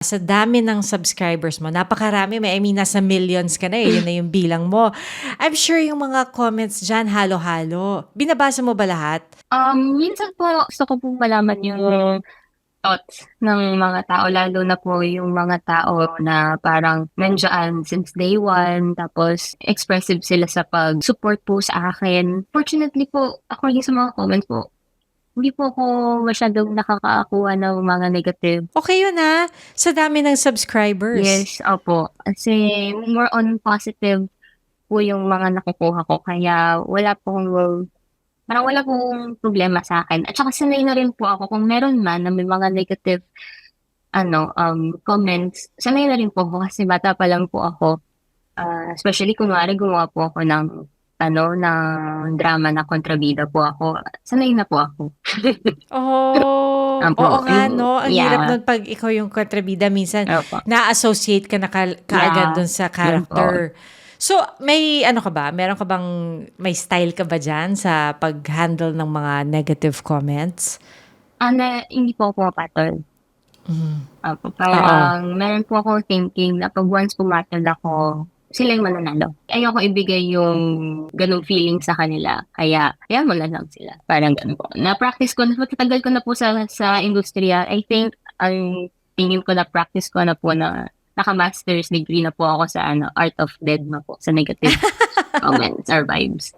Sa dami ng subscribers mo, napakarami, I mean, nasa millions ka na eh, yun na yung bilang mo. I'm sure yung mga comments dyan, halo-halo. Binabasa mo ba lahat? Minsan po gusto ko pong malaman yung thoughts ng mga tao, lalo na po yung mga tao na parang nandiyan since day one, tapos expressive sila sa pag-support po sa akin. Fortunately po, according sa mga comments po, hindi po ako masyadong nakakakuha ng mga negative. Okay yun sa dami ng subscribers. Yes, opo. Kasi more on positive po yung mga nakukuha ko. Kaya parang wala pong problema sa akin. At saka sanay na rin po ako kung meron man na may mga negative comments. Sanay na rin po ako kasi bata pa lang po ako. Especially kunwari gumawa po ako ng drama na kontrabida po ako. Sanay na po ako. Oh, oo Opo. nga 'no, ang hirap Yeah. nun 'pag ikaw yung kontrabida minsan Opo. na-associate ka na kaagad Yeah. dun sa Yun po. character. So, may ano ka ba, meron ka bang may style ka ba diyan sa pag-handle ng mga negative comments? Hindi po ako pumapatol. Opo, Oo. parang meron po akong thinking na 'pag once pumatol ako, sila yung mananalo. Ayoko ibigay yung gano'ng feeling sa kanila, kaya hayaan mo na lang sila, parang gano'n po. Na-practice ko na, matagal ko na po sa industriya. I think ang tingin ko, na-practice ko na po, na naka-master's degree na po ako sa Art of Deadma po, sa negative comments or vibes.